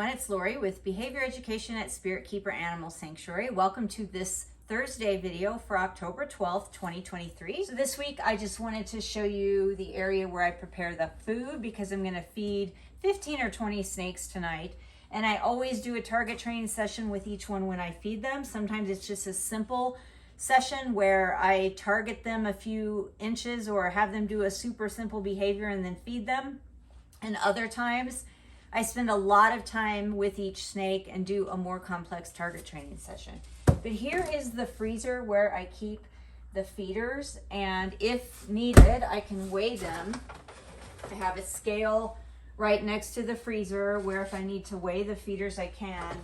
everyone, it's Lori with Behavior Education at Spirit Keeper Animal Sanctuary. Welcome to this Thursday video for October 12th, 2023. So this week I just wanted to show you the area where I prepare the food because I'm going to feed 15 or 20 snakes tonight. And I always do a target training session with each one when I feed them. Sometimes it's just a simple session where I target them a few inches or have them do a super simple behavior and then feed them. And other times I spend a lot of time with each snake and do a more complex target training session. But here is the freezer where I keep the feeders, and if needed, I can weigh them. I have a scale right next to the freezer where if I need to weigh the feeders, I can.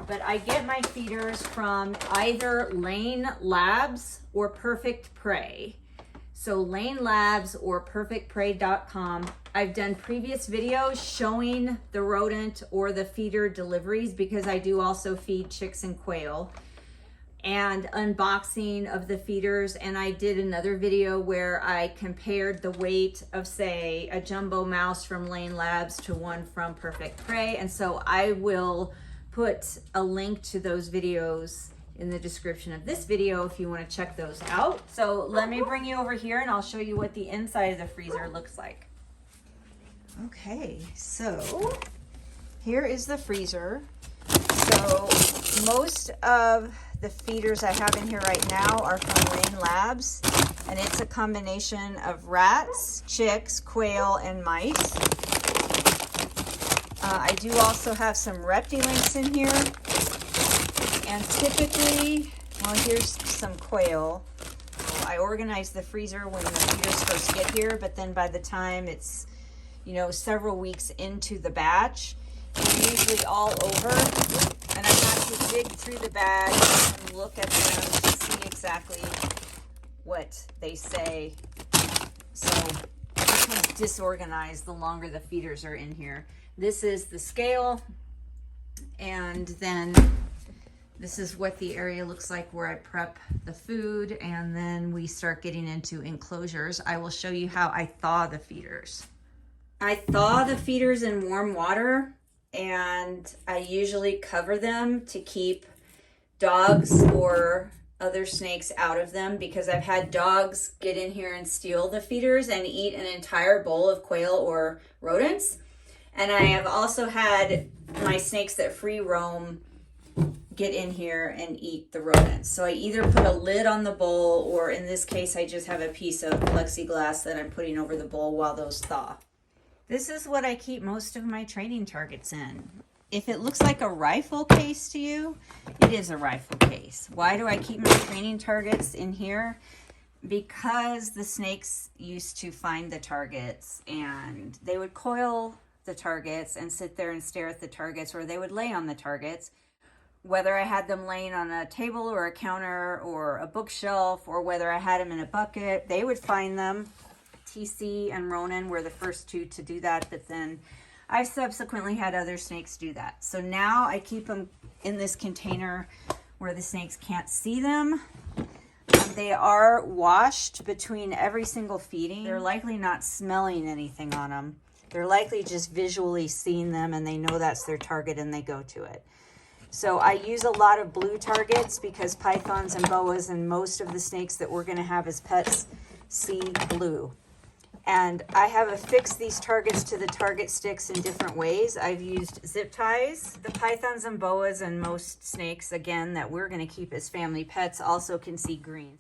But I get my feeders from either Lane Labs or Perfect Prey. So Lane Labs or perfectprey.com. I've done previous videos showing the rodent or the feeder deliveries because I do also feed chicks and quail, and unboxing of the feeders. And I did another video where I compared the weight of, say, a jumbo mouse from Lane Labs to one from Perfect Prey. And so I will put a link to those videos in the description of this video if you want to check those out. So let me bring you over here and I'll show you what the inside of the freezer looks like. Okay, so here is the freezer. So most of the feeders I have in here right now are from Lane Labs, and it's a combination of rats, chicks, quail, and mice. I do also have some Reptilinks in here, and typically, well, here's some quail. I organize the freezer when the feeders first get here, but then by the time it's, you know, several weeks into the batch, they're usually all over, and I have to dig through the bag and look at them to see exactly what they say. So it becomes disorganized the longer the feeders are in here. This is the scale, and then this is what the area looks like where I prep the food, and then we start getting into enclosures. I will show you how I thaw the feeders. I thaw the feeders in warm water, and I usually cover them to keep dogs or other snakes out of them, because I've had dogs get in here and steal the feeders and eat an entire bowl of quail or rodents. And I have also had my snakes that free roam get in here and eat the rodents. So I either put a lid on the bowl, or in this case, I just have a piece of plexiglass that I'm putting over the bowl while those thaw. This is what I keep most of my training targets in. If it looks like a rifle case to you, it is a rifle case. Why do I keep my training targets in here? Because the snakes used to find the targets and they would coil the targets and sit there and stare at the targets, or they would lay on the targets. Whether I had them laying on a table or a counter or a bookshelf, or whether I had them in a bucket, they would find them. TC and Ronan were the first two to do that, but then I subsequently had other snakes do that. So now I keep them in this container where the snakes can't see them. They are washed between every single feeding. They're likely not smelling anything on them. They're likely just visually seeing them, and they know that's their target and they go to it. So I use a lot of blue targets because pythons and boas and most of the snakes that we're going to have as pets see blue. And I have affixed these targets to the target sticks in different ways. I've used zip ties. The pythons and boas and most snakes, again, that we're going to keep as family pets also can see green.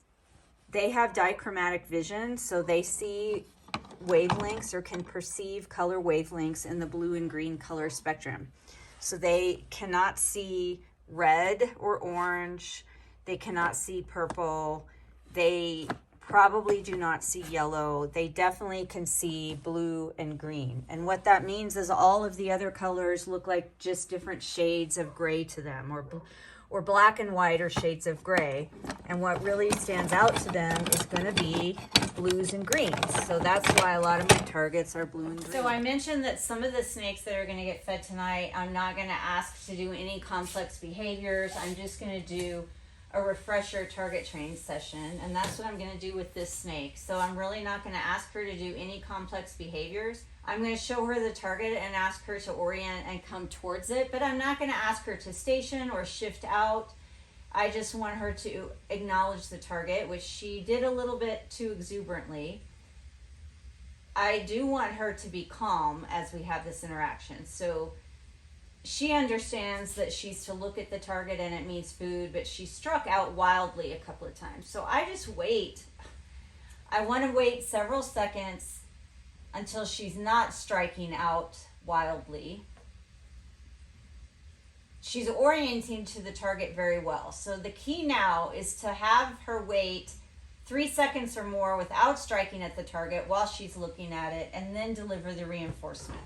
They have dichromatic vision, so they see wavelengths or can perceive color wavelengths in the blue and green color spectrum. So they cannot see red or orange. They cannot see purple. They probably do not see yellow. They definitely can see blue and green. And what that means is all of the other colors look like just different shades of gray to them, or black and white are shades of gray. And what really stands out to them is going to be blues and greens. So that's why a lot of my targets are blue and green. So I mentioned that some of the snakes that are going to get fed tonight, I'm not going to ask to do any complex behaviors. I'm just going to do a refresher target training session, and that's what I'm going to do with this snake. So I'm really not going to ask her to do any complex behaviors. I'm going to show her the target and ask her to orient and come towards it, but I'm not going to ask her to station or shift out. I just want her to acknowledge the target, which she did a little bit too exuberantly. I do want her to be calm as we have this interaction. So she understands that she's to look at the target and it means food, but she struck out wildly a couple of times. So I just wait. I want to wait several seconds until she's not striking out wildly. She's orienting to the target very well. So the key now is to have her wait 3 seconds or more without striking at the target while she's looking at it, and then deliver the reinforcement.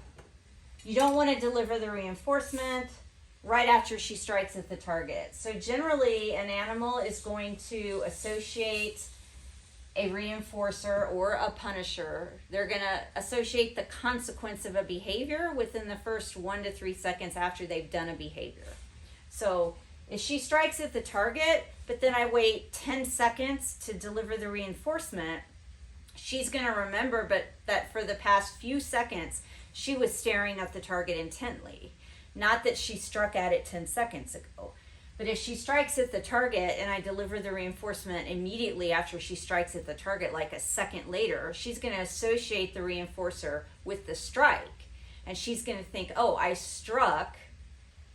You don't want to deliver the reinforcement right after she strikes at the target. So generally, an animal is going to associate a reinforcer or a punisher. They're going to associate the consequence of a behavior within the first 1 to 3 seconds after they've done a behavior. So if she strikes at the target, but then I wait 10 seconds to deliver the reinforcement, she's going to remember that for the past few seconds, she was staring at the target intently. Not that she struck at it 10 seconds ago. But if she strikes at the target and I deliver the reinforcement immediately after she strikes at the target, like a second later, she's going to associate the reinforcer with the strike. And she's going to think, oh, I struck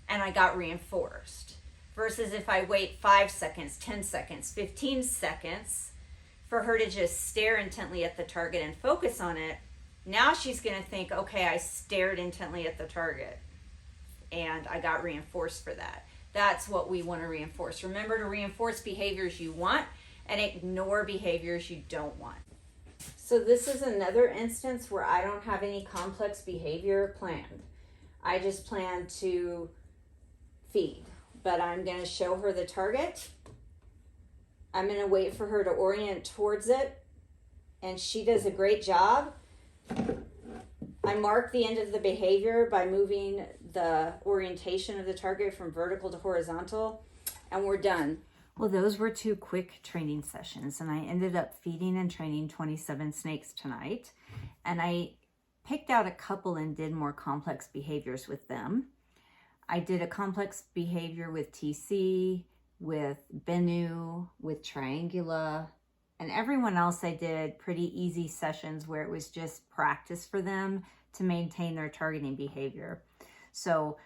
and I got reinforced. Versus if I wait 5 seconds, 10 seconds, 15 seconds for her to just stare intently at the target and focus on it, now she's going to think, okay, I stared intently at the target and I got reinforced for that. That's what we want to reinforce. Remember to reinforce behaviors you want and ignore behaviors you don't want. So this is another instance where I don't have any complex behavior planned. I just plan to feed, but I'm going to show her the target. I'm going to wait for her to orient towards it, and she does a great job. I mark the end of the behavior by moving the orientation of the target from vertical to horizontal, and we're done. Well, those were 2 quick training sessions, and I ended up feeding and training 27 snakes tonight. And I picked out a couple and did more complex behaviors with them. I did a complex behavior with TC, with Bennu, with Triangula, and everyone else I did pretty easy sessions where it was just practice for them to maintain their targeting behavior. So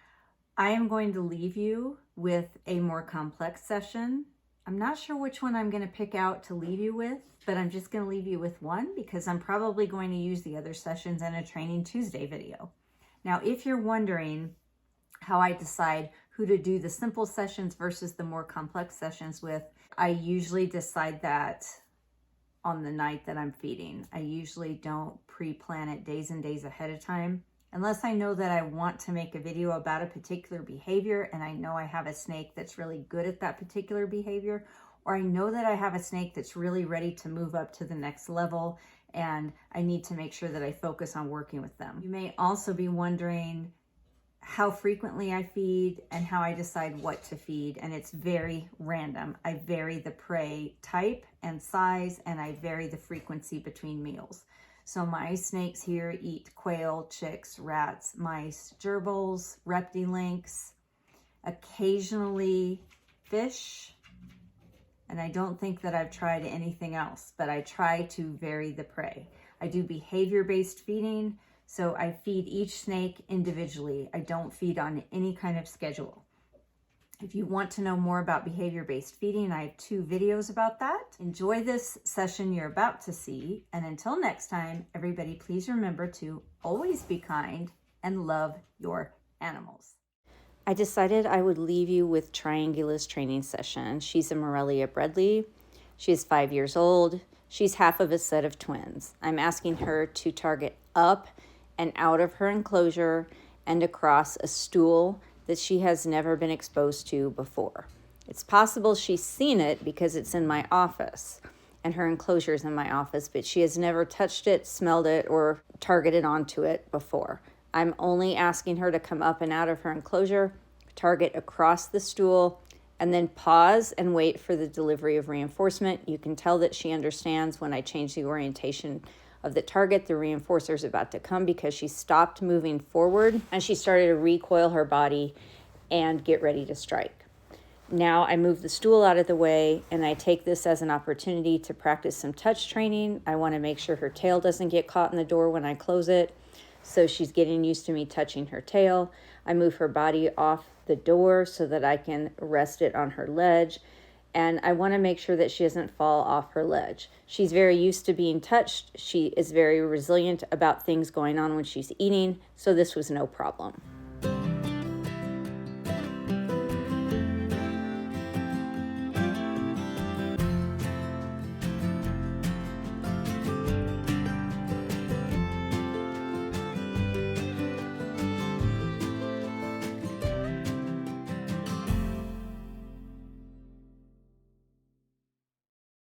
I am going to leave you with a more complex session. I'm not sure which one I'm going to pick out to leave you with, but I'm just going to leave you with one because I'm probably going to use the other sessions in a Training Tuesday video. Now, if you're wondering how I decide who to do the simple sessions versus the more complex sessions with, I usually decide that on the night that I'm feeding. I usually don't pre-plan it days and days ahead of time, unless I know that I want to make a video about a particular behavior and I know I have a snake that's really good at that particular behavior, or I know that I have a snake that's really ready to move up to the next level and I need to make sure that I focus on working with them. You may also be wondering how frequently I feed and how I decide what to feed, and it's very random. I vary the prey type and size, and I vary the frequency between meals. So my snakes here eat quail, chicks, rats, mice, gerbils, reptilynx, occasionally fish, and I don't think that I've tried anything else, but I try to vary the prey. I do behavior-based feeding, so I feed each snake individually. I don't feed on any kind of schedule. If you want to know more about behavior-based feeding, I have 2 videos about that. Enjoy this session you're about to see. And until next time, everybody, please remember to always be kind and love your animals. I decided I would leave you with Triangula's training session. She's a Morelia Bredli. She's 5 years old. She's half of a set of twins. I'm asking her to target up and out of her enclosure and across a stool that she has never been exposed to before. It's possible she's seen it because it's in my office and her enclosure is in my office, but she has never touched it, smelled it, or targeted onto it before. I'm only asking her to come up and out of her enclosure, target across the stool, and then pause and wait for the delivery of reinforcement. You can tell that she understands when I change the orientation of the target, the reinforcer is about to come, because she stopped moving forward and she started to recoil her body and get ready to strike. Now I move the stool out of the way, and I take this as an opportunity to practice some touch training. I want to make sure her tail doesn't get caught in the door when I close it. So she's getting used to me touching her tail. I move her body off the door so that I can rest it on her ledge. And I want to make sure that she doesn't fall off her ledge. She's very used to being touched. She is very resilient about things going on when she's eating, so this was no problem.